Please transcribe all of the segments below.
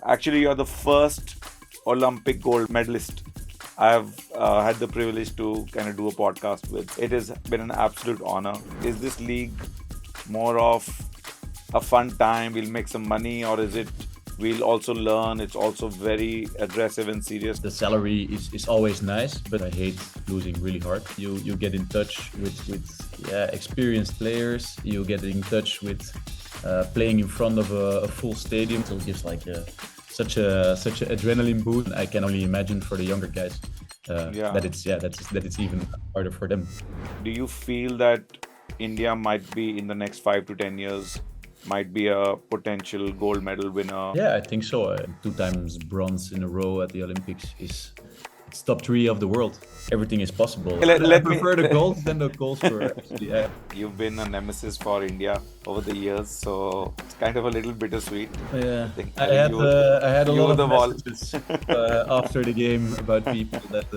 Actually, you're the first Olympic gold medalist I've had the privilege to kind of do a podcast with. It has been an absolute honor. Is this league more of a fun time, we'll make some money, or is it we'll also learn, it's also very aggressive and serious? The salary is always nice, but I hate losing really hard. You get in touch with experienced players, you get in touch with playing in front of a full stadium. So it gives like such an adrenaline boost. I can only imagine for the younger guys that it's even harder for them. Do you feel that India might be in the next 5 to 10 years might be a potential gold medal winner? Yeah, I think so. 2 times bronze in a row at the Olympics is top 3 of the world. Everything is possible. I prefer the gold than the gold scorer. Actually, yeah. You've been a nemesis for India over the years, so it's kind of a little bittersweet. Yeah, I had a lot of messages after the game about people that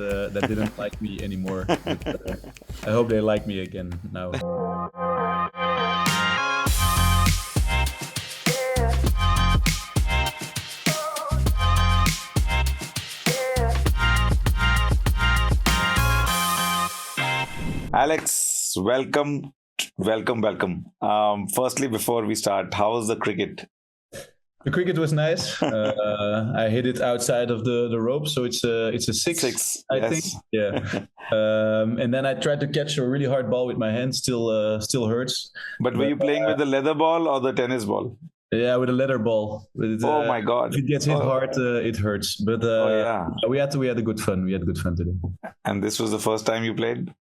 didn't like me anymore. But, I hope they like me again now. Alex, welcome. Firstly, before we start, how was the cricket? The cricket was nice. I hit it outside of the rope, so it's a six, I think. Yeah. And then I tried to catch a really hard ball with my hand. Still hurts. But were you playing with the leather ball or the tennis ball? Yeah, with a leather ball. Oh my God! If it gets hit hard, it hurts. But we had a good fun. We had good fun today. And this was the first time you played?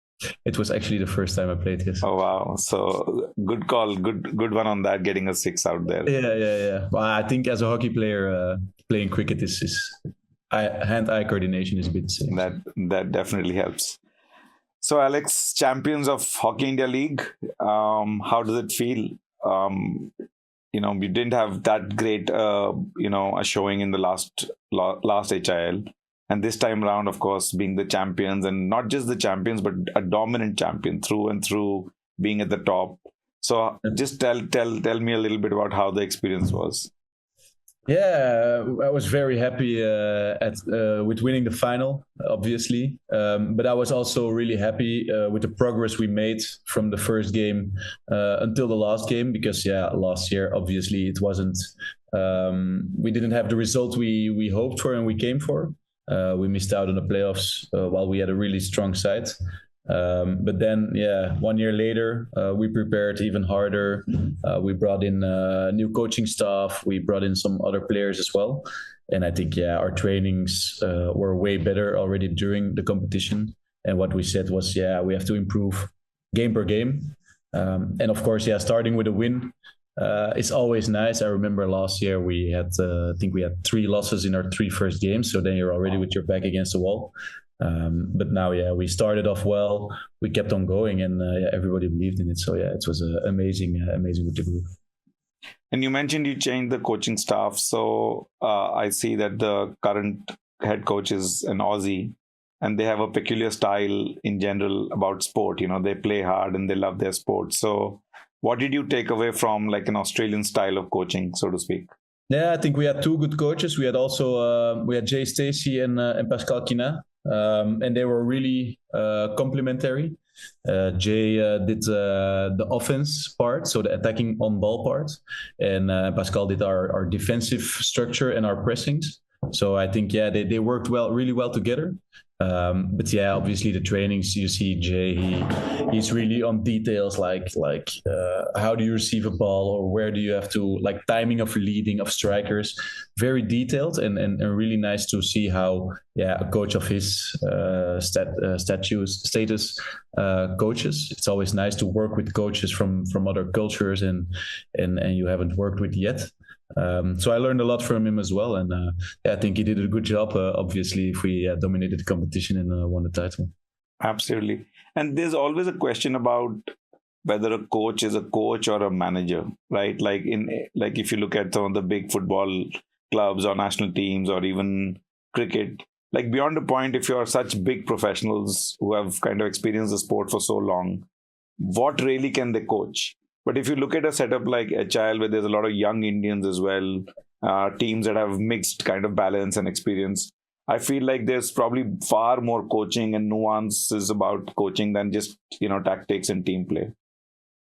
It was actually the first time I played, yes. Oh wow! So good call, good one on that. Getting a 6 out there. Yeah. Well, I think as a hockey player, playing cricket is hand-eye coordination is a bit the same. That definitely helps. So Alex, champions of Hockey India League. How does it feel? You didn't have that great, a showing in the last HIL. And this time around, of course, being the champions, and not just the champions, but a dominant champion through and through, being at the top. So just tell me a little bit about how the experience was. Yeah, I was very happy with winning the final, obviously. But I was also really happy with the progress we made from the first game until the last game, because last year, obviously, it wasn't. We didn't have the result we hoped for and we came for. We missed out on the playoffs while we had a really strong side. But then, 1 year later, we prepared even harder. We brought in new coaching staff. We brought in some other players as well. And I think, our trainings were way better already during the competition. And what we said was, we have to improve game per game. And of course, starting with a win. It's always nice. I remember last year we had, I think we had 3 losses in our 3 first games. So then you're already with your back against the wall. But now, we started off well. We kept on going, and everybody believed in it. So it was amazing with the group. And you mentioned you changed the coaching staff. So I see that the current head coach is an Aussie, and they have a peculiar style in general about sport. They play hard and they love their sport. So what did you take away from like an Australian style of coaching, so to speak? Yeah, I think we had 2 good coaches. We had also Jay Stacey and Pascal Quina, and they were really complementary. Jay did the offense part, so the attacking on ball part, and Pascal did our defensive structure and our pressings. So I think they worked really well together. But obviously the trainings, you see Jay, he's really on details like how do you receive a ball, or where do you have to, like timing of leading of strikers, very detailed and really nice to see how a coach of his status coaches. It's always nice to work with coaches from other cultures and you haven't worked with yet. So I learned a lot from him as well, and I think he did a good job. Obviously, if we dominated the competition and won the title. Absolutely. And there's always a question about whether a coach is a coach or a manager, right? Like if you look at some of the big football clubs or national teams or even cricket, like beyond a point, if you're such big professionals who have kind of experienced the sport for so long, what really can they coach? But if you look at a setup like HIL, where there's a lot of young Indians as well, teams that have mixed kind of balance and experience. I feel like there's probably far more coaching and nuances about coaching than just tactics and team play.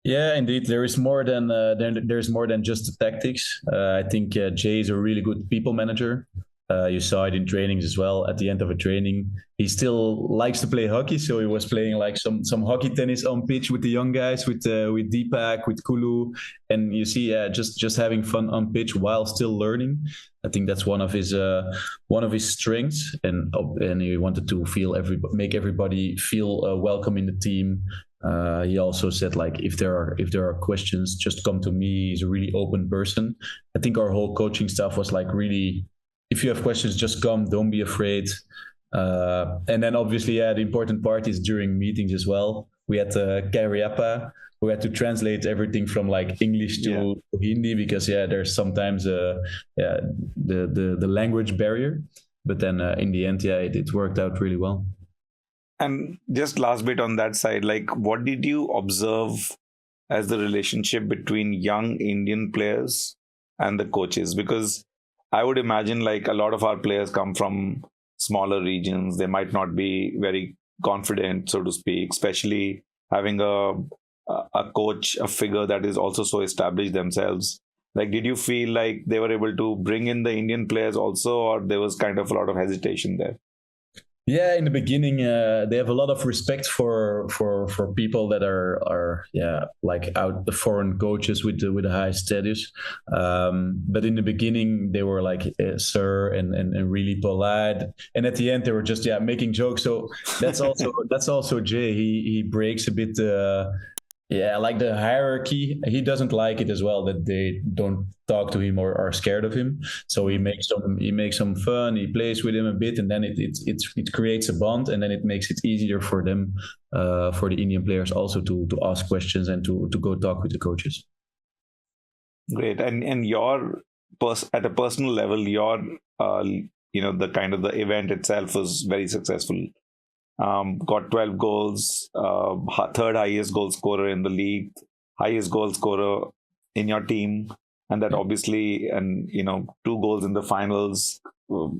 Yeah, indeed. There is more than there's more than just the tactics. I think Jay is a really good people manager. You saw it in trainings as well. At the end of a training, he still likes to play hockey, so he was playing like some hockey tennis on pitch with the young guys, with Deepak, with Kulu, and you see, just having fun on pitch while still learning. I think that's one of his strengths, and he wanted to make everybody feel welcome in the team. He also said, like, if there are questions, just come to me. He's a really open person. I think our whole coaching staff was like, really, if you have questions, just come, don't be afraid. And then obviously, the important part is during meetings as well. We had Kariappa, who had to translate everything from like English to Hindi, because there's sometimes the language barrier. But then in the end, it worked out really well. And just last bit on that side, like, what did you observe as the relationship between young Indian players and the coaches? Because I would imagine, like, a lot of our players come from smaller regions. They might not be very confident, so to speak, especially having a coach, a figure that is also so established themselves. Like, did you feel like they were able to bring in the Indian players also, or there was kind of a lot of hesitation there? Yeah, in the beginning, they have a lot of respect for people that are like out the foreign coaches with the high status. But in the beginning, they were like sir and really polite. And at the end, they were just making jokes. So that's also Jay. He breaks a bit. Like the hierarchy. He doesn't like it as well that they don't talk to him or are scared of him. So he makes some fun. He plays with him a bit, and then it creates a bond, and then it makes it easier for them, for the Indian players also to ask questions and to go talk with the coaches. Great. And at a personal level, your the kind of the event itself was very successful. Got 12 goals, third highest goal scorer in the league, highest goal scorer in your team, and that obviously, and 2 goals in the finals,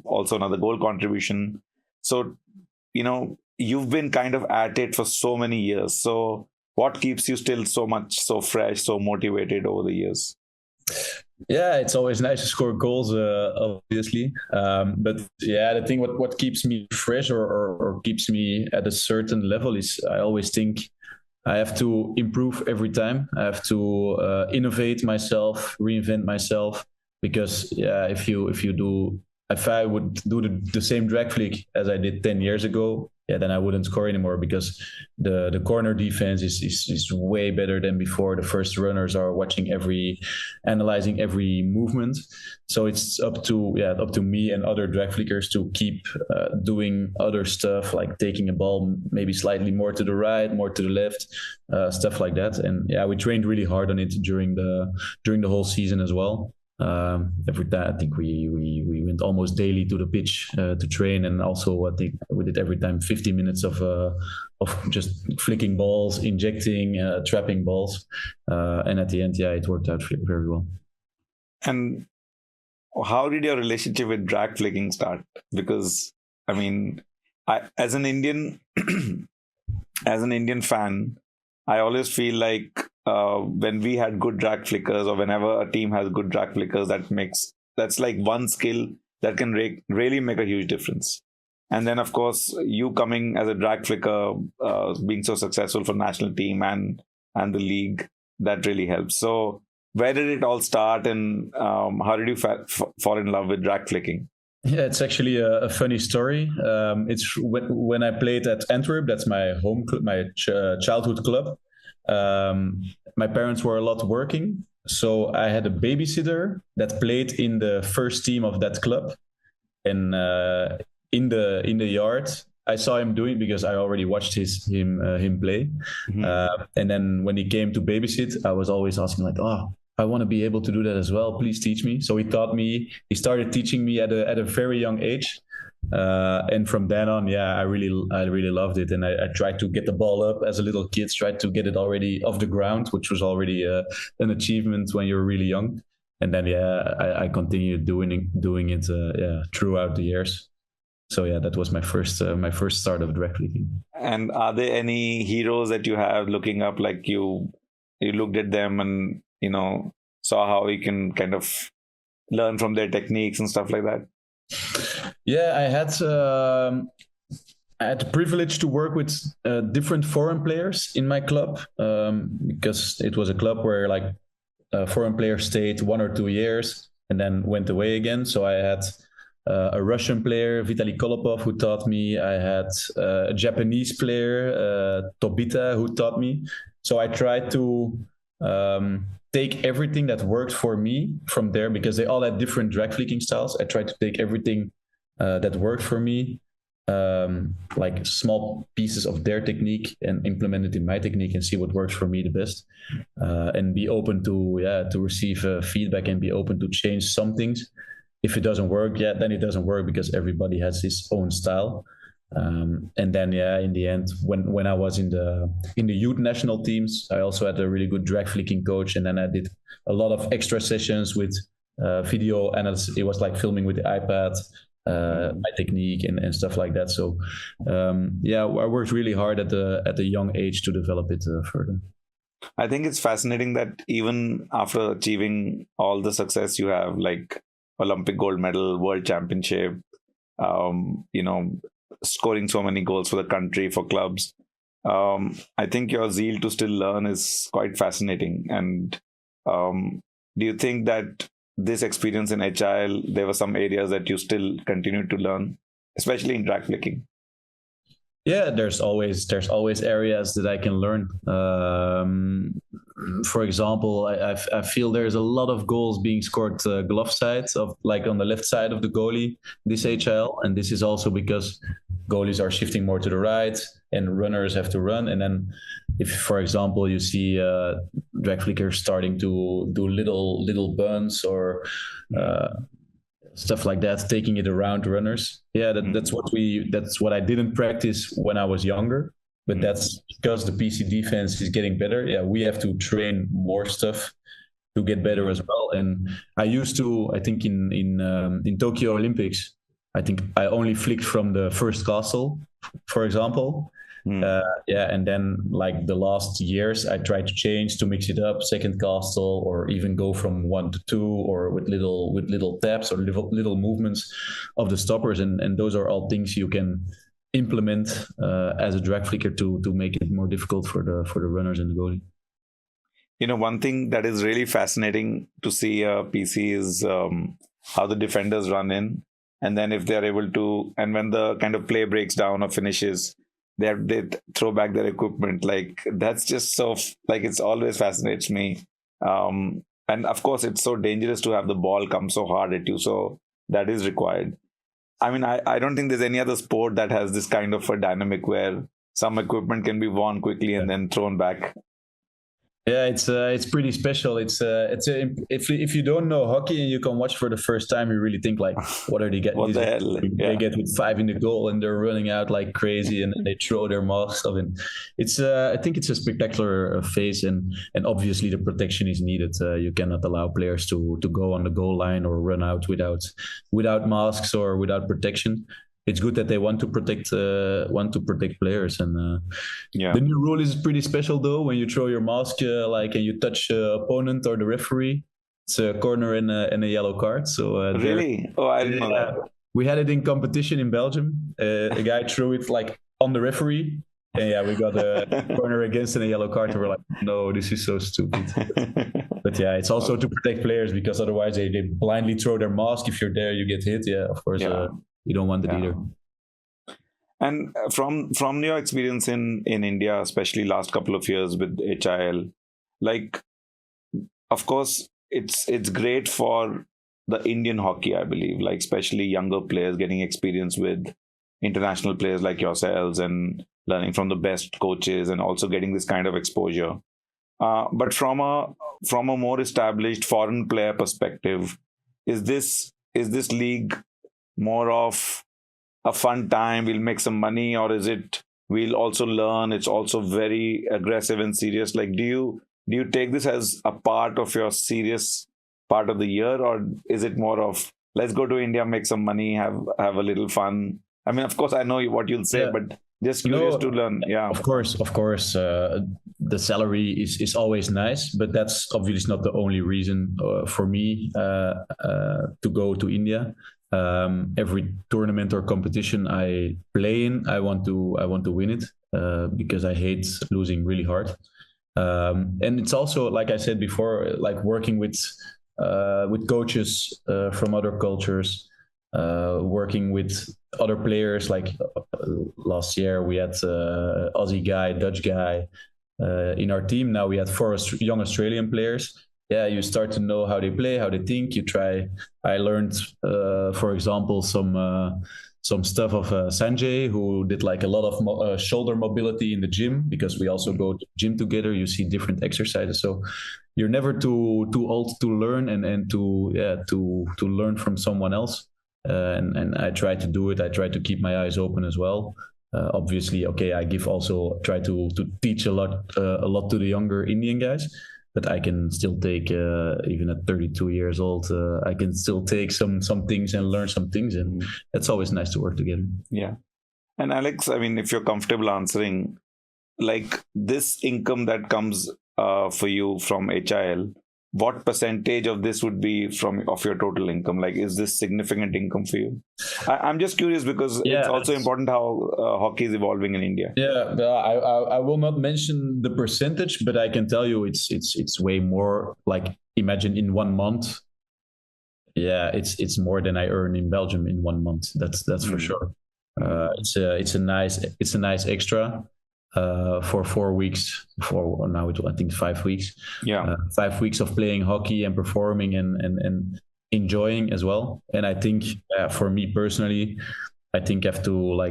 also another goal contribution. So, you've been kind of at it for so many years. So what keeps you still so fresh, so motivated over the years? Yeah, it's always nice to score goals, obviously. But the thing what keeps me fresh or keeps me at a certain level is I always think I have to improve every time. I have to innovate myself, reinvent myself. Because if I would do the same drag flick as I did 10 years ago, then I wouldn't score anymore, because the corner defense is way better than before. The first runners are analyzing every movement. So it's up to me and other drag flickers to keep doing other stuff, like taking a ball maybe slightly more to the right, more to the left, stuff like that. And we trained really hard on it during the whole season as well. Every time I think we went almost daily to the pitch to train, and also I think we did every time 50 minutes of just flicking balls, injecting, trapping balls, and at the end, it worked out very well. And how did your relationship with drag flicking start? Because I mean, as an Indian fan, I always feel like when we had good drag flickers, or whenever a team has good drag flickers, that's like one skill that can really make a huge difference. And then, of course, you coming as a drag flicker, being so successful for national team and the league, that really helps. So where did it all start, and how did you fall in love with drag flicking? Yeah, it's actually a funny story. It's when I played at Antwerp, that's my home club, my childhood club. My parents were a lot working, so I had a babysitter that played in the first team of that club, and in the yard I saw him doing, because I already watched him play. Mm-hmm. And then when he came to babysit, I was always asking, like, I want to be able to do that as well. Please teach me. So he started teaching me at a very young age. And from then on, I really loved it. And I tried to get the ball up as a little kid, tried to get it already off the ground, which was already an achievement when you're really young. and then I continued doing it throughout the years. So that was my first start of drag flicking. And are there any heroes that you have looking up, like you looked at them and saw how you can kind of learn from their techniques and stuff like that? Yeah, I had the privilege to work with different foreign players in my club, because it was a club where like foreign players stayed 1 or 2 years and then went away again. So I had a Russian player, Vitaly Kolopov, who taught me. I had a Japanese player, Tobita, who taught me. So I tried to take everything that worked for me from there, because they all had different drag flicking styles. I tried to take everything that worked for me, like small pieces of their technique, and implement it in my technique and see what works for me the best, and be open to receive feedback and be open to change some things. If it doesn't work, then it doesn't work, because everybody has his own style. And then in the end, when I was in the youth national teams, I also had a really good drag flicking coach, and then I did a lot of extra sessions with video analysis. It was like filming with the iPad, my technique and stuff like that. So I worked really hard at a young age to develop it further. I think it's fascinating that even after achieving all the success you have, like Olympic gold medal, world championship, scoring so many goals for the country, for clubs, I think your zeal to still learn is quite fascinating. And do you think that this experience in HIL, there were some areas that you still continue to learn, especially in drag flicking? Yeah, there's always areas that I can learn. For example, I feel there's a lot of goals being scored glove side, of like on the left side of the goalie this HIL, and this is also because goalies are shifting more to the right and runners have to run. And then if, for example, you see drag flickers starting to do little burns or stuff like that, taking it around runners. That's what I didn't practice when I was younger, but that's because the PC defense is getting better. We have to train more stuff to get better as well. And I used to, I think in Tokyo Olympics, I think I only flicked from the first castle, for example. And then like the last years, I tried to change to mix it up, second castle, or even go from 1 to 2, or with little taps or little movements of the stoppers, and those are all things you can implement as a drag flicker to make it more difficult for the runners and the goalie. One thing that is really fascinating to see PC is how the defenders run in, and then if they're able to, and when the kind of play breaks down or finishes, they throw back their equipment. Like that's just so, like, it's always fascinates me. And of course, it's so dangerous to have the ball come so hard at you. So that is required. I mean, I don't think there's any other sport that has this kind of a dynamic where some equipment can be won quickly and then thrown back. Yeah, it's pretty special. If you don't know hockey and you can watch for the first time, you really think like, what are they getting? What the hell? They get with 5 in the goal and they're running out like crazy, and they throw their masks off. And it's I think it's a spectacular phase, and obviously the protection is needed. You cannot allow players to go on the goal line or run out without masks or without protection. It's good that they want to protect players, and the new rule is pretty special though. When you throw your mask, and you touch opponent or the referee, it's a corner and a yellow card. So really, I didn't know that. We had it in competition in Belgium. A guy threw it like on the referee, and we got a corner against and a yellow card. And we're like, no, this is so stupid. But it's also to protect players, because otherwise they blindly throw their mask. If you're there, you get hit. Of course. You don't want that either. And from your experience in India, especially last couple of years with HIL, like, of course, it's great for the Indian hockey, I believe, like especially younger players getting experience with international players like yourselves and learning from the best coaches and also getting this kind of exposure. But from a more established foreign player perspective, is this league more of a fun time, we'll make some money, or is it we'll also learn, it's also very aggressive and serious? Like, do you take this as a part of your serious part of the year, or is it more of let's go to India, make some money, have a little fun? I mean, of course, I know what you'll say, but just curious to learn. Yeah, of course. The salary is always nice, but that's obviously not the only reason for me to go to India. Every tournament or competition I play in, I want to win it because I hate losing really hard. And it's also, like I said before, like working with coaches from other cultures, working with other players. Like last year we had Aussie guy, Dutch guy in our team. Now we had 4 young Australian players. Yeah, you start to know how they play, how they think. I learned, for example, some stuff of Sanjay, who did like a lot of shoulder mobility in the gym, because we also go to the gym together. You see different exercises, so you're never too old to learn and to learn from someone else. And I try to do it. I try to keep my eyes open as well. Obviously, okay, I try to teach a lot to the younger Indian guys. But I can still take, even at 32 years old, I can still take some things and learn some things. And it's always nice to work together. Yeah. And Alex, I mean, if you're comfortable answering, like this income that comes for you from HIL, what percentage of this would be of your total income? Like, is this significant income for you? I'm just curious because it's also important how hockey is evolving in India. Yeah, I will not mention the percentage, but I can tell you it's way more. Like, imagine in 1 month. Yeah, it's more than I earn in Belgium in 1 month. That's for sure. It's a nice extra. For 4 weeks, for now I think 5 weeks. Yeah, 5 weeks of playing hockey and performing and enjoying as well. And I think for me personally, I think you have to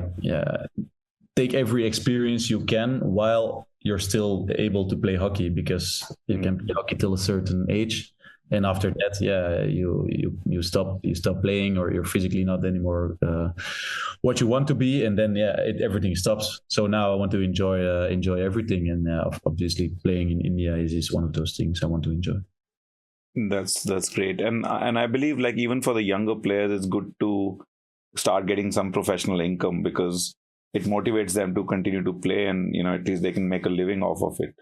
take every experience you can while you're still able to play hockey, because you can play hockey till a certain age. And after that, you stop playing, or you're physically not anymore what you want to be, and then everything stops. So now I want to enjoy everything, and obviously playing in India is one of those things I want to enjoy. That's great, and I believe like even for the younger players, it's good to start getting some professional income, because it motivates them to continue to play, and at least they can make a living off of it.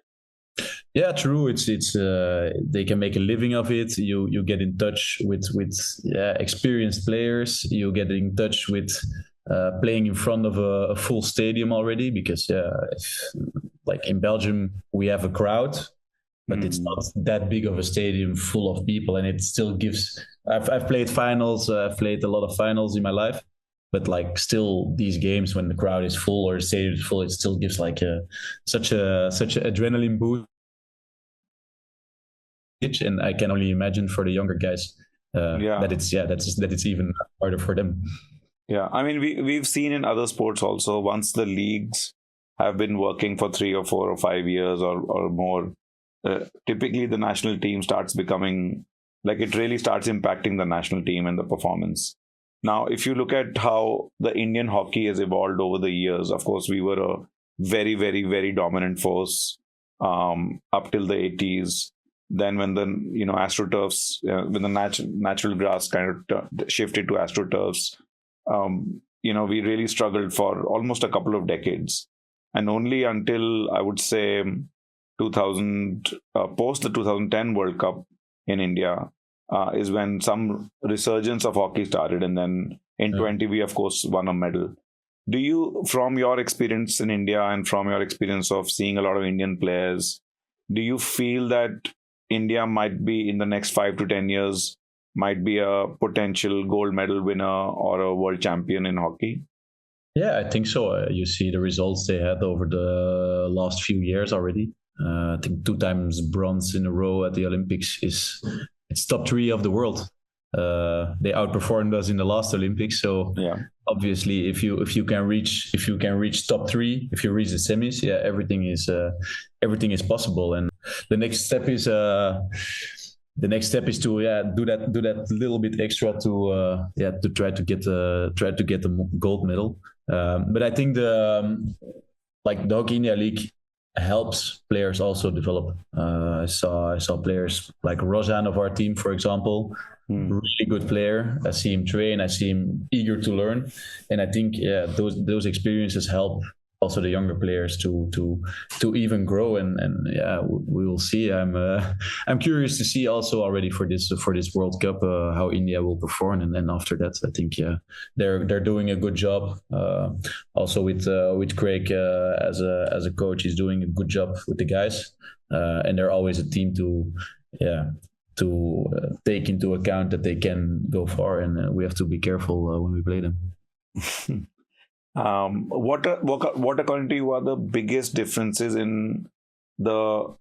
Yeah, true. It's they can make a living of it. You get in touch with experienced players. You get in touch with playing in front of a full stadium already, because like in Belgium we have a crowd, but it's not that big of a stadium full of people, and it still gives. I've played finals. I've played a lot of finals in my life, but like still these games when the crowd is full or the stadium is full, it still gives like such an adrenaline boost. And I can only imagine for the younger guys that it's even harder for them. Yeah, I mean we've seen in other sports also, once the leagues have been working for 3 or 4 or 5 years or more, typically the national team starts becoming like, it really starts impacting the national team and the performance. Now, if you look at how the Indian hockey has evolved over the years, of course, we were a very, very, very dominant force up till the 80s. Then when the AstroTurfs, when the natural grass kind of shifted to AstroTurfs, we really struggled for almost a couple of decades. And only until, I would say, 2000, post the 2010 World Cup in India, is when some resurgence of hockey started. And then in 20, we, of course, won a medal. Do you, from your experience in India and from your experience of seeing a lot of Indian players, do you feel that India might be, in the next 5 to 10 years, might be a potential gold medal winner or a world champion in hockey? Yeah, I think so. You see the results they had over the last few years already. I think 2 times bronze in a row at the Olympics it's top 3 of the world. They outperformed us in the last Olympics. So obviously, if you can reach top 3, if you reach the semis, everything is possible. And the next step is to do that little bit extra to try to get the gold medal. But I think the Hockey India League helps players also develop. I saw players like Rozan of our team, for example, really good player. I see him train. I see him eager to learn, and I think those experiences help also the younger players to even grow. And we will see. I'm curious to see also already for this World Cup how India will perform, and then after that, I think they're doing a good job. Also with Craig as a coach, he's doing a good job with the guys, and they're always a team to take into account that they can go far, and we have to be careful when we play them. What according to you are the biggest differences in the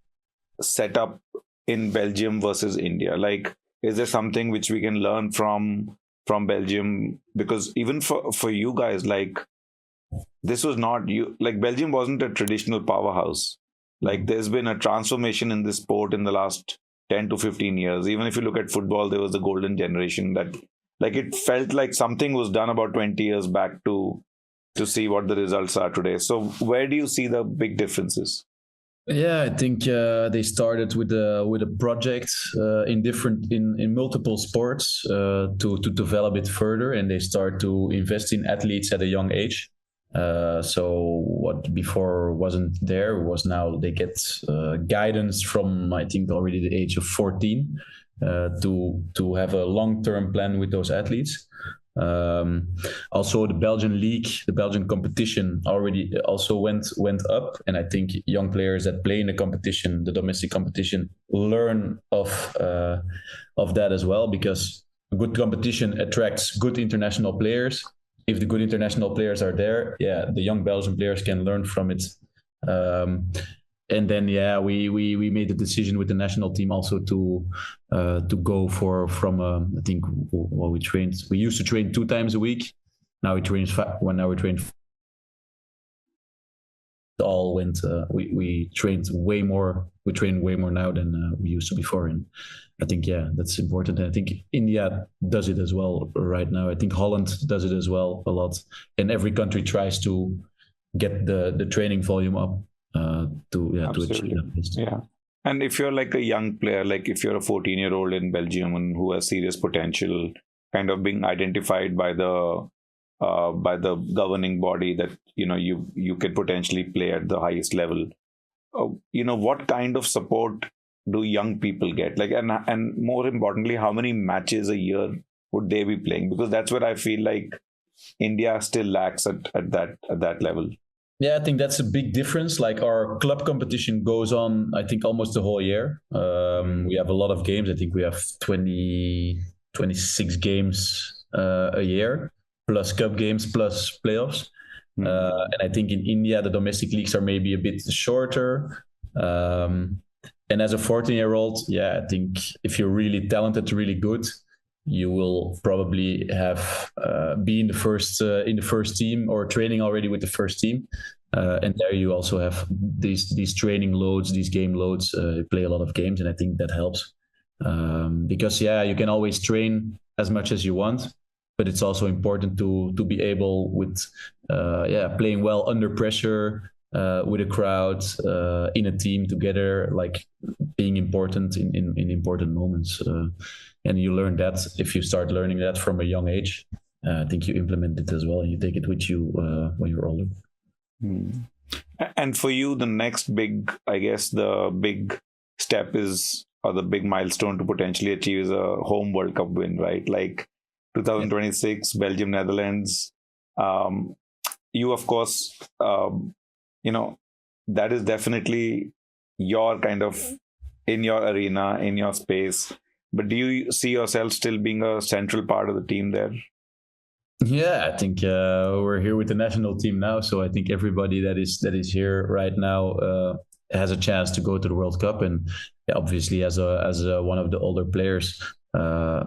setup in Belgium versus India? Like, is there something which we can learn from Belgium? Because even for you guys, like, this was not you. Like, Belgium wasn't a traditional powerhouse. Like, there's been a transformation in this sport in the last 10 to 15 years. Even if you look at football, there was the golden generation that, like, it felt like something was done about 20 years back to see what the results are today. So where do you see the big differences? Yeah, I think they started with a project in multiple sports to develop it further, and they start to invest in athletes at a young age. So what before wasn't there was now they get guidance from, I think, already the age of 14 to have a long-term plan with those athletes. Also the Belgian league, the Belgian competition already also went up, and I think young players that play in the competition, the domestic competition, learn of that as well, because good competition attracts good international players. If the good international players are there, the young Belgian players can learn from it. And then we made the decision with the national team also to go from I think we used to train 2 times a week. Now we train all went we trained way more. We train way more now than we used to before, and I think that's important. And I think India does it as well right now. I think Holland does it as well a lot, and every country tries to get the training volume up to achieve that. Yeah. And if you're like a young player, like if you're a 14-year-old in Belgium and who has serious potential, kind of being identified by the governing body that you could potentially play at the highest level, what kind of support do young people get? Like, and more importantly, how many matches a year would they be playing? Because that's where I feel like India still lacks at that level. Yeah, I think that's a big difference. Like, our club competition goes on, I think, almost the whole year. We have a lot of games. I think we have 26 games a year, plus cup games, plus playoffs. And I think in India, the domestic leagues are maybe a bit shorter. And as a 14-year-old, I think if you're really talented, really good, you will probably have be in the first team or training already with the first team, and there you also have these training loads, these game loads. You play a lot of games, and I think that helps because you can always train as much as you want, but it's also important to be able with playing well under pressure with a crowd in a team together, like being important in important moments. And you learn that if you start learning that from a young age. I think you implement it as well, and you take it with you when you're older. And for you, the next big, I guess, the big step is, or the big milestone to potentially achieve is a home World Cup win, right? Like 2026, Belgium, Netherlands. You, of course, that is definitely your kind of in your arena, in your space. But do you see yourself still being a central part of the team there? Yeah, I think we're here with the national team now, so I think everybody that is here right now has a chance to go to the World Cup. And obviously, as one of the older players, I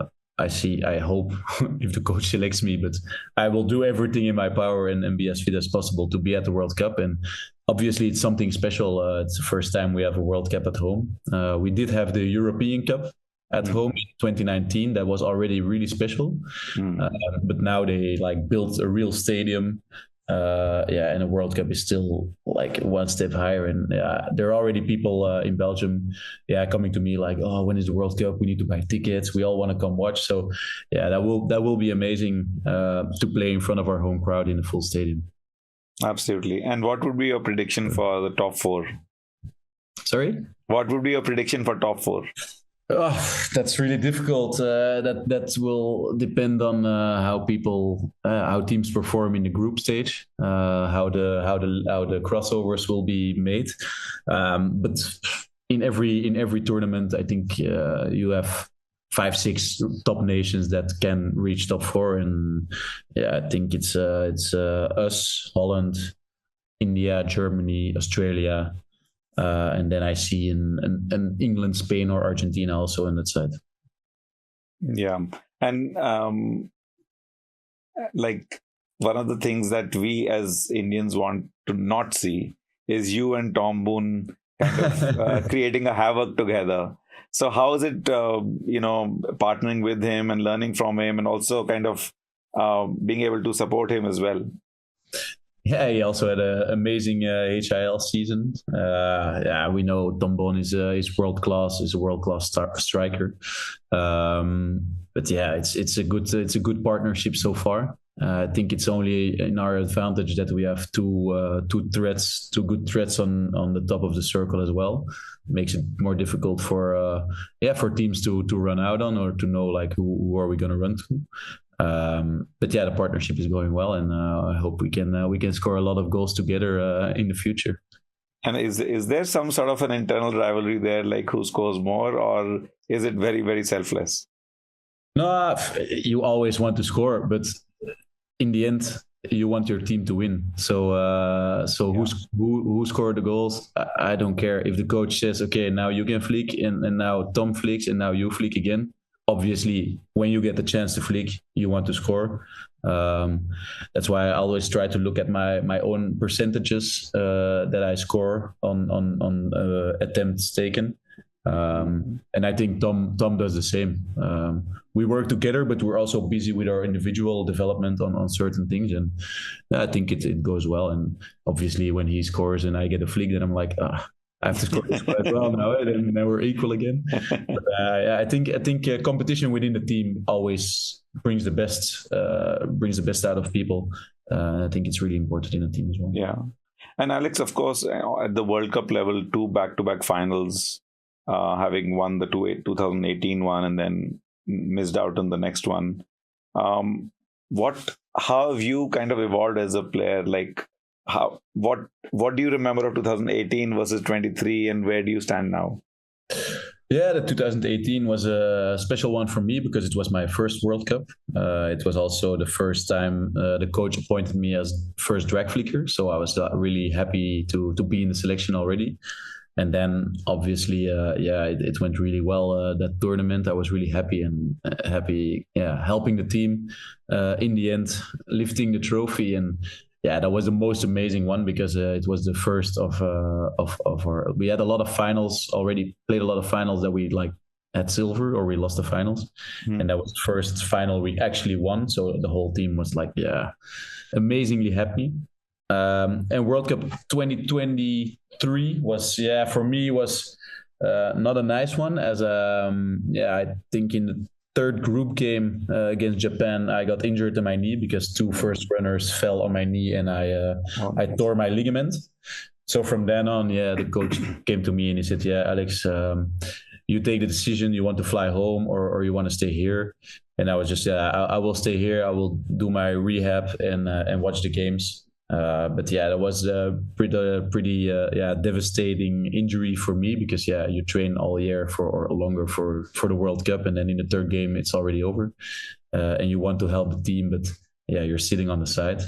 hope if the coach selects me, but I will do everything in my power and be as fit as possible to be at the World Cup. And obviously, it's something special. It's the first time we have a World Cup at home. We did have the European Cup at home in 2019. That was already really special. But now they built a real stadium. and the World Cup is still like one step higher. And there are already people in Belgium, coming to me like, "Oh, when is the World Cup? We need to buy tickets. We all want to come watch." So that will be amazing to play in front of our home crowd in a full stadium. Absolutely. And what would be your prediction for the top four? Sorry? What would be your prediction for top four? Oh, that's really difficult. That will depend on how teams perform in the group stage, how the crossovers will be made. But in every tournament, I think you have 5-6 top nations that can reach top four, and I think it's us, Holland, India, Germany, Australia. And then I see an England, Spain, or Argentina also on that side. Yeah. And like one of the things that we as Indians want to not see is you and Tom Boon kind of creating a havoc together. So how is it, partnering with him and learning from him, and also kind of being able to support him as well? Yeah, he also had an amazing HIL season. We know Tom Boon is world class. He's a world class striker. But yeah, it's a good partnership so far. I think it's only in our advantage that we have two good threats on the top of the circle as well. Makes it more difficult for teams to run out on, or to know like who are we going to run to. But yeah, the partnership is going well, and I hope we can score a lot of goals together in the future. And is there some sort of an internal rivalry there, like who scores more, or is it very, very selfless? No, you always want to score, but in the end, you want your team to win. So who scored the goals? I don't care if the coach says, okay, now you can flick, and now Tom flicks, and now you flick again. Obviously, when you get the chance to flick, you want to score. That's why I always try to look at my own percentages that I score on attempts taken. And I think Tom does the same. We work together, but we're also busy with our individual development on certain things, and I think it goes well. And obviously, when he scores and I get a flick, then I'm like, I have to score this as well now, and then we're equal again. But, I think competition within the team always brings the best out of people. I think it's really important in the team as well. Yeah, and Alex, of course, at the World Cup level, 2 back-to-back finals, having won the 2018 one and then missed out on the next one. How have you kind of evolved as a player? Like, what do you remember of 2018 versus 23, and where do you stand now? Yeah, the 2018 was a special one for me because it was my first World Cup. It was also the first time the coach appointed me as first drag flicker, so I was really happy to be in the selection already. And then obviously, it went really well, that tournament. I was really happy helping the team in the end, lifting the trophy. And yeah, that was the most amazing one because it was the first of our. We had a lot of finals already, played a lot of finals that we had silver or we lost the finals, and that was the first final we actually won. So the whole team was amazingly happy. And World Cup 2023 was for me not a nice one, as I think in the third group game against Japan, I got injured in my knee because 2 first runners fell on my knee, and I tore my ligament. So from then on, the coach came to me and he said, Alex, you take the decision. You want to fly home or you want to stay here? And I was just, I will stay here. I will do my rehab and watch the games. But that was a pretty devastating injury for me because you train all year or longer for the World Cup, and then in the third game it's already over, and you want to help the team, but you're sitting on the side.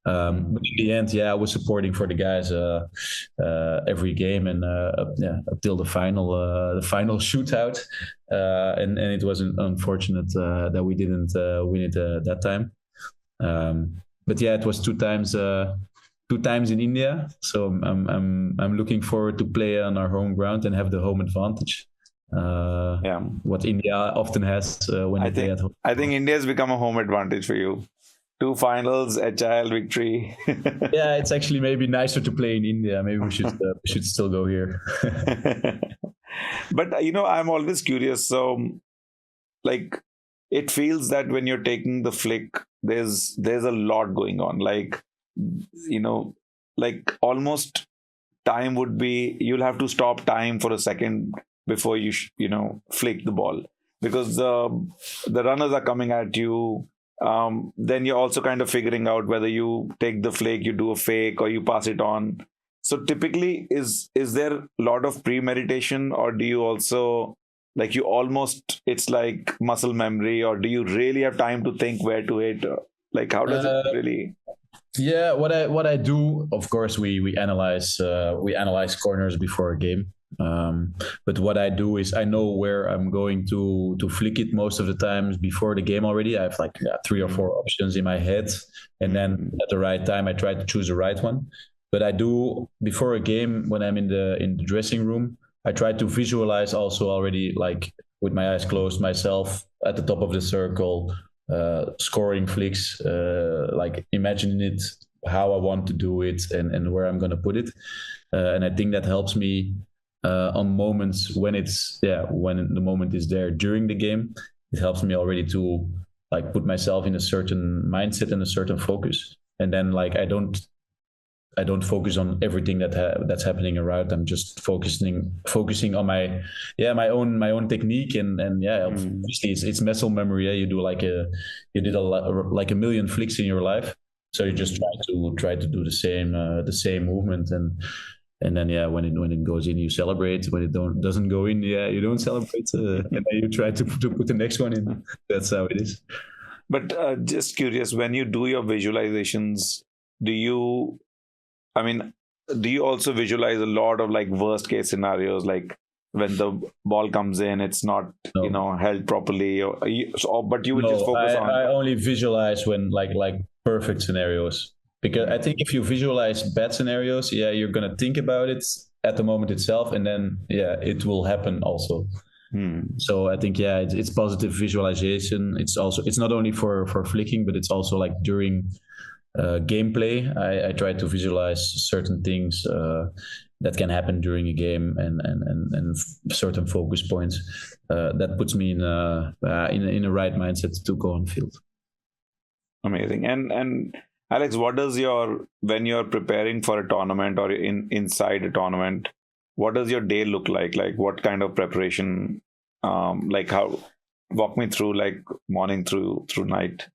But in the end, I was supporting for the guys every game, and up till the final shootout, and it was unfortunate that we didn't win it that time. But it was 2 times in India, so I'm looking forward to play on our home ground and have the home advantage. What India often has when they play at home. I think India has become a home advantage for you, 2 finals, HIL victory. Yeah, it's actually maybe nicer to play in India. Maybe we should still go here. But I'm always curious. So, like, it feels that when you're taking the flick, there's a lot going on. Like, like almost time would be, you'll have to stop time for a second before you flick the ball, because the runners are coming at you. Then you're also kind of figuring out whether you take the flick, you do a fake, or you pass it on. So typically, is there a lot of premeditation, or do you also, like, it's like muscle memory, or do you really have time to think where to hit? Like, how does it really? Yeah, what I do, of course, we analyze corners before a game. But what I do is I know where I'm going to flick it most of the times before the game already. I have like 3 or 4 options in my head, and then at the right time I try to choose the right one. But I do before a game, when I'm in the dressing room, I try to visualize also already, like with my eyes closed, myself at the top of the circle, scoring flicks, like imagining it, how I want to do it, and where I'm going to put it. And I think that helps me on moments when when the moment is there during the game. It helps me already to like put myself in a certain mindset and a certain focus. And then like I don't focus on everything that's happening around. I'm just focusing on my own technique, and obviously it's muscle memory. Yeah, you did like a million flicks in your life, so you just try to do the same movement, and then when it goes in, you celebrate. When it doesn't go in, you don't celebrate, and then you try to put the next one in. That's how it is. But just curious, when you do your visualizations, do you also visualize a lot of like worst case scenarios, like when the ball comes in, it's not held properly, but you would just focus on? I only visualize when like perfect scenarios, because I think if you visualize bad scenarios, you're gonna think about it at the moment itself, and then it will happen also. So I think it's positive visualization. It's not only for flicking, but it's also like during gameplay. I try to visualize certain things that can happen during a game, and certain focus points that puts me in a right mindset to go on field. Amazing. And Alex, what does when you're preparing for a tournament or inside a tournament, what does your day look like? Like, what kind of preparation? Walk me through, like, morning through night.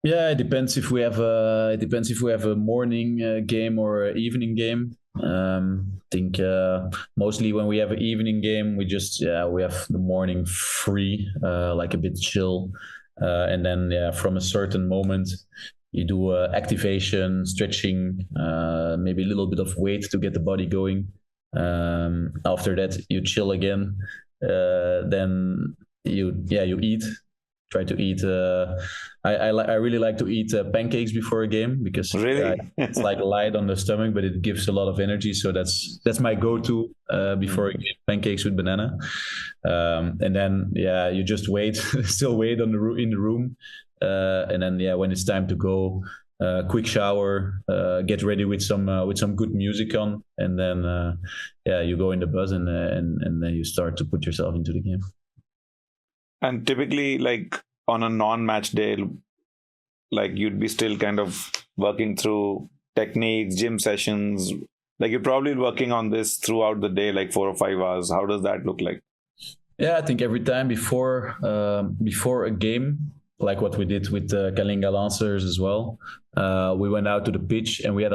Yeah, it depends if we have a morning game or an evening game. I think mostly when we have an evening game, we have the morning free, like a bit chill, and then from a certain moment, you do activation, stretching, maybe a little bit of weight to get the body going. After that, you chill again. Then you eat. Try to eat. I really like to eat pancakes before a game, because really? It's like light on the stomach, but it gives a lot of energy. So that's my go-to before a game, pancakes with banana. And then you just wait, still wait in the room, and then when it's time to go, quick shower, get ready with some good music on, and then you go in the bus, and then you start to put yourself into the game. And typically, like on a non-match day, like you'd be still kind of working through techniques, gym sessions. Like you're probably working on this throughout the day, like 4 or 5 hours. How does that look like? Yeah, I think every time before a game, like what we did with the Kalinga Lancers as well, we went out to the pitch and we had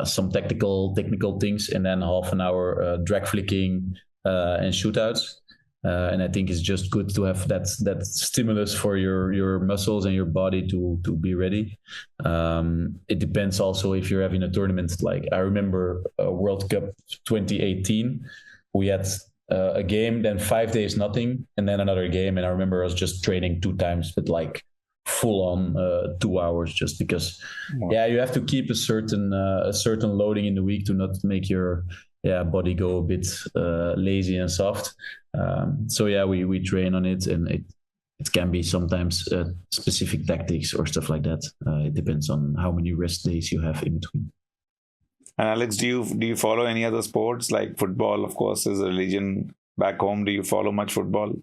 some technical things, and then half an hour drag flicking and shootouts. And I think it's just good to have that stimulus for your muscles and your body to be ready. It depends also if you're having a tournament. Like I remember World Cup 2018, we had a game, then 5 days nothing, and then another game. And I remember I was just training 2 times, but like full on 2 hours, just because you have to keep a certain loading in the week to not make your body go a bit lazy and soft. So we train on it, and it can be sometimes specific tactics or stuff like that. It depends on how many rest days you have in between. And Alex, do you follow any other sports like football? Of course, is a religion back home. Do you follow much football?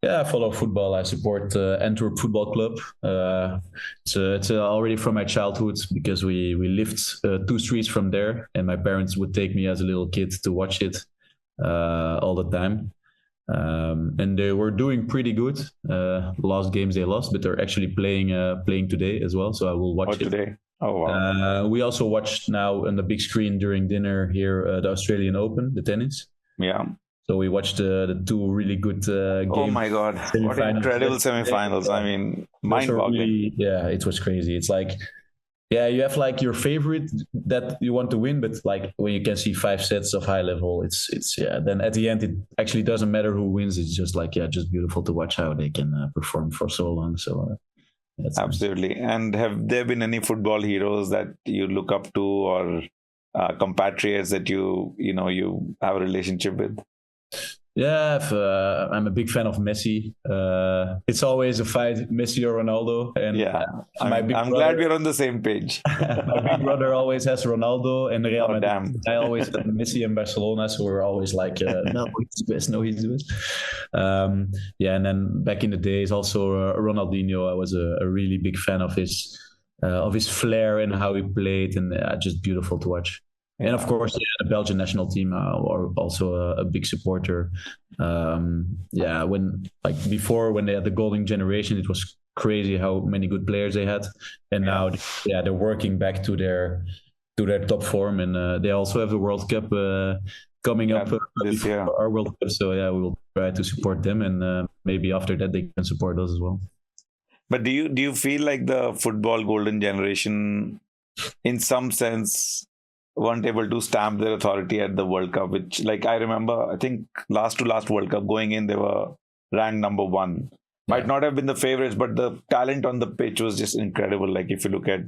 Yeah, I follow football. I support Antwerp Football Club. It's already from my childhood because we lived 2 streets from there, and my parents would take me as a little kid to watch it all the time. And they were doing pretty good. Last games they lost, but they're actually playing today as well. So I will watch it today. Oh wow! We also watched now on the big screen during dinner here the Australian Open, the tennis. Yeah. So we watched the 2 really good games. Oh my God! What incredible semifinals! I mean, mind-boggling. Really, yeah, it was crazy. It's like, yeah, you have like your favorite that you want to win, but like when you can see 5 sets of high level, it's yeah. Then at the end, it actually doesn't matter who wins. It's just like, yeah, just beautiful to watch how they can perform for so long. So that's absolutely. Nice. And have there been any football heroes that you look up to, or compatriots that you have a relationship with? Yeah, I'm a big fan of Messi. It's always a fight, Messi or Ronaldo. And yeah, I'm glad we're on the same page. My big brother always has Ronaldo and Real Madrid. Damn. I always had Messi and Barcelona, so we're always like, no, he's the best. No, he's the best. Yeah, and then back in the days, also Ronaldinho. I was a really big fan of his flair and how he played, and just beautiful to watch. And of course, the Belgian national team are also a big supporter. Yeah, before when they had the golden generation, it was crazy how many good players they had, and now they're working back to their top form, and they also have the World Cup coming up this year. Our World Cup. So yeah, we will try to support them, and maybe after that they can support us as well. But do you feel like the football golden generation, in some sense, weren't able to stamp their authority at the World Cup, which, like, I remember, I think last World Cup going in, they were ranked number 1. Might not have been the favorites, but the talent on the pitch was just incredible. Like, if you look at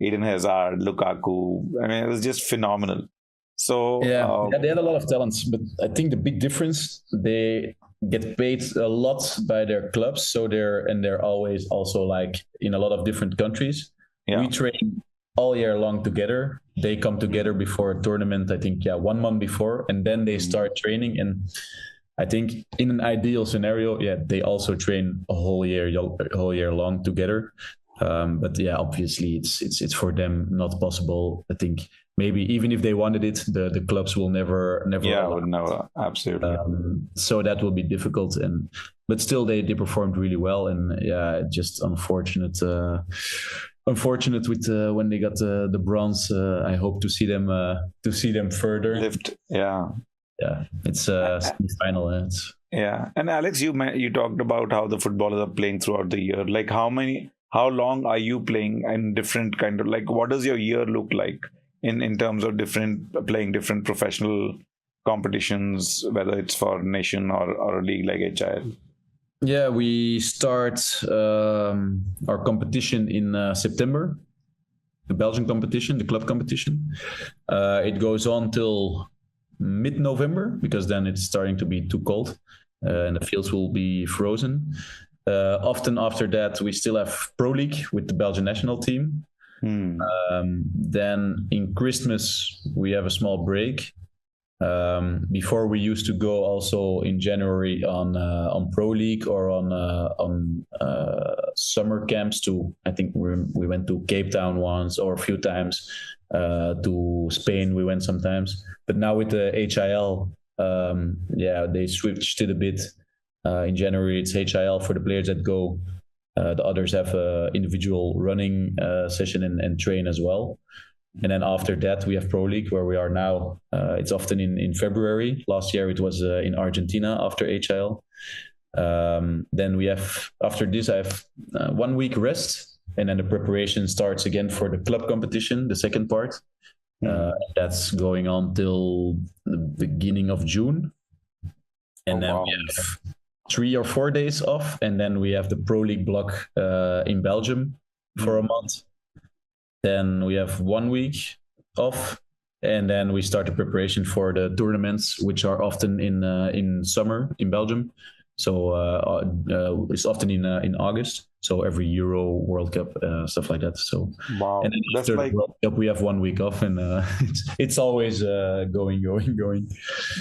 Eden Hazard, Lukaku, I mean, it was just phenomenal. So yeah, they had a lot of talents, but I think the big difference, they get paid a lot by their clubs, so they're always also like in a lot of different countries. Yeah. We train all year long together. They come together before a tournament, I think, 1 month before, and then they start training. And I think in an ideal scenario, they also train a whole year long together. But yeah, obviously it's for them not possible. I think maybe even if they wanted it, the clubs will never. Yeah, would never. Absolutely. So that will be difficult, but still they performed really well, and yeah, just unfortunate with when they got the bronze. I hope to see them further lift. Yeah, it's semi-final. Yeah, and Alex, you talked about how the footballers are playing throughout the year. Like, how long are you playing in different kind of, like, what does your year look like in terms of playing different professional competitions, whether it's for nation or a league like HIL? Yeah, we start our competition in September, the Belgian competition, the club competition. It goes on till mid-November, because then it's starting to be too cold and the fields will be frozen. Often after that, we still have Pro League with the Belgian national team. Then in Christmas, we have a small break. Before we used to go also in January on Pro League or on summer camps to, I think we went to Cape Town once or a few times, to Spain we went sometimes. But now with the HIL, they switched it a bit. In January it's HIL for the players that go. The others have an individual running session and train as well. And then after that, we have Pro League, where we are now. It's often in February. Last year, it was in Argentina after HIL. Then we have, after this, I have 1 week rest. And then the preparation starts again for the club competition, the second part. That's going on till the beginning of June. And then we have 3 or 4 days off. And then we have the Pro League block in Belgium for a month. Then we have 1 week off, and then we start the preparation for the tournaments, which are often in summer in Belgium. So it's often in August. So every Euro, World Cup, stuff like that. So Wow, and then that's after like the World Cup, we have 1 week off, and it's always going.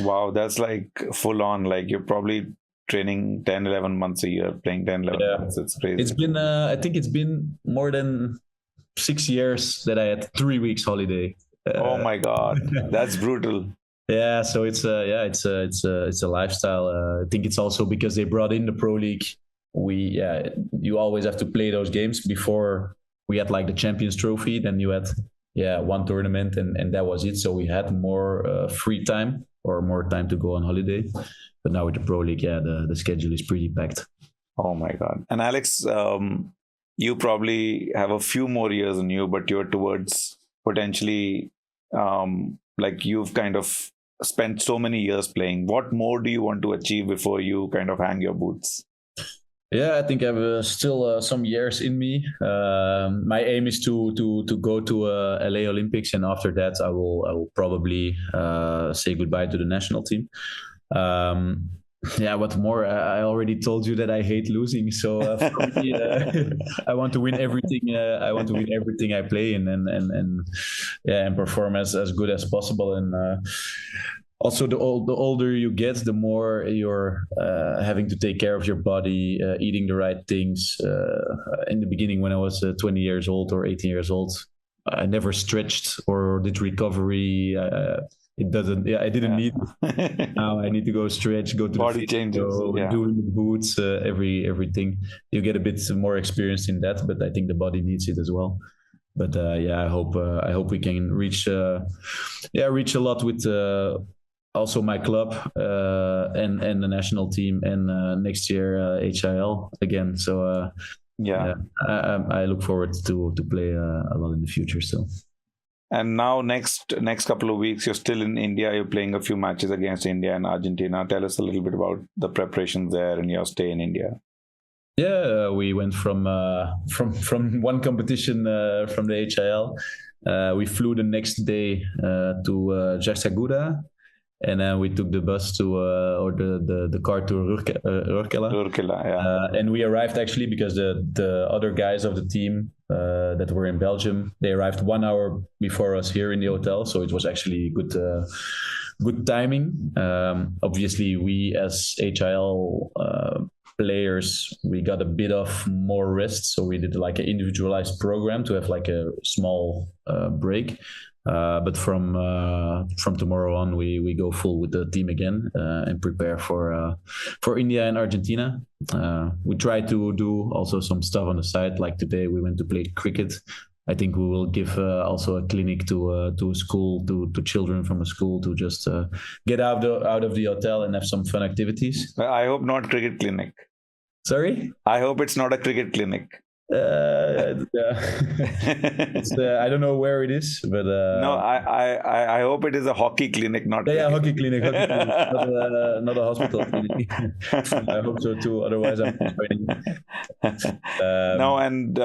wow, that's like full on. Like you're probably training 10, 11 months a year, playing 10, 11 Yeah. months. It's crazy. It's been I think it's been more than 6 years that I had 3 weeks holiday. Oh my God, that's brutal. Yeah, so it's a lifestyle. I think it's also because they brought in the Pro League. You always have to play those games. Before we had like the Champions Trophy, then you had one tournament, and that was it. So we had more free time or more time to go on holiday. But now with the Pro League, the schedule is pretty packed. Oh my God. And Alex, you probably have a few more years in you, but you're towards potentially like you've kind of spent so many years playing. What more do you want to achieve before you kind of hang your boots? Yeah, I think I have still some years in me. My aim is to go to LA Olympics, and after that, I will probably say goodbye to the national team. What more? I already told you that I hate losing, so for me, I want to win everything. I want to win everything I play, and perform as good as possible. And also, the older you get, the more you're having to take care of your body, eating the right things. In the beginning, when I was 20 years old or 18 years old, I never stretched or did recovery. It doesn't. I didn't need. Now I need to go stretch, go to body the changes, do the boots, everything. You get a bit more experience in that, but I think the body needs it as well. But I hope we can reach a lot with also my club and the national team, and next year HIL again. So I look forward to play a lot in the future still. And now next couple of weeks, you're still in India. You're playing a few matches against India and Argentina. Tell us a little bit about the preparations there and your stay in India. Yeah, we went from one competition from the HIL. We flew the next day to Jagsagura, and then we took the bus to or the car to Roerkela. Roerkela, yeah. And we arrived actually because the other guys of the team that were in Belgium, they arrived 1 hour before us here in the hotel, so it was actually good timing. Obviously, we as HIL players, we got a bit of more rest, so we did like an individualized program to have like a small break. But from tomorrow on, we go full with the team again and prepare for India and Argentina. We try to do also some stuff on the side. Like today, we went to play cricket. I think we will give also a clinic to a school, to children from a school, to just get out of the hotel and have some fun activities. I hope not cricket clinic. Sorry? I hope it's not a cricket clinic. I don't know where it is, but no, I hope it is a hockey clinic, not hockey clinic, not a hospital clinic. I hope so too. Otherwise, I'm complaining. No, and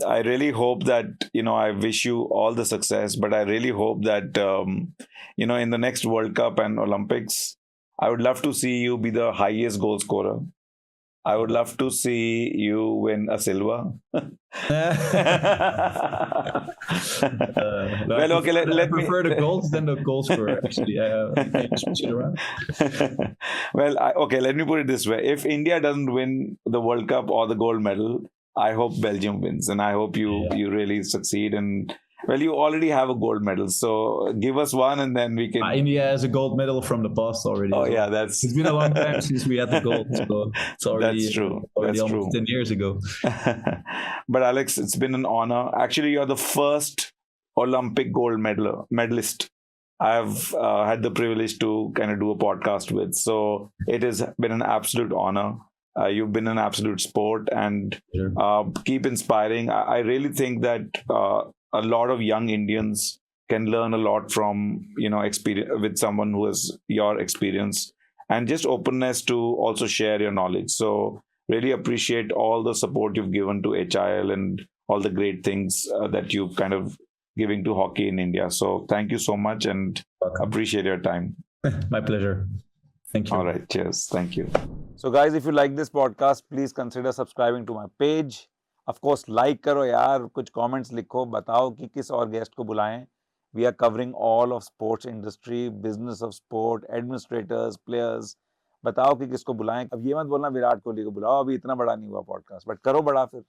I really hope that I wish you all the success, but I really hope that in the next World Cup and Olympics, I would love to see you be the highest goal scorer. I would love to see you win a silver. Well, okay, let me prefer the gold than the goal scorer, actually. Switch it around. Well, let me put it this way. If India doesn't win the World Cup or the gold medal, I hope Belgium wins. And I hope you really succeed. And well, you already have a gold medal, so give us one, and then we can. India has a gold medal from the past already. Oh yeah, it's been a long time since we had the gold, so it's already that's true. Already that's almost true. 10 years ago. But Alex, it's been an honor. Actually, you're the first Olympic gold medalist I've had the privilege to kind of do a podcast with. So it has been an absolute honor. You've been an absolute sport, and keep inspiring. I really think that a lot of young Indians can learn a lot from experience with someone who has your experience, and just openness to also share your knowledge. So really appreciate all the support you've given to HIL and all the great things that you've kind of giving to hockey in India. So thank you so much, and appreciate your time. My pleasure. Thank you. All right, cheers. Thank you. So guys, if you like this podcast, please consider subscribing to my page. Of course, like करो यार, कुछ comments लिखो, बताओ कि किस और guest को बुलाएं. We are covering all of sports industry, business of sport, administrators, players. बताओ कि किसको बुलाएं. अब ये मत बोलना विराट कोहली को बुलाओ, अभी इतना बड़ा नहीं हुआ podcast, but करो बड़ा फिर.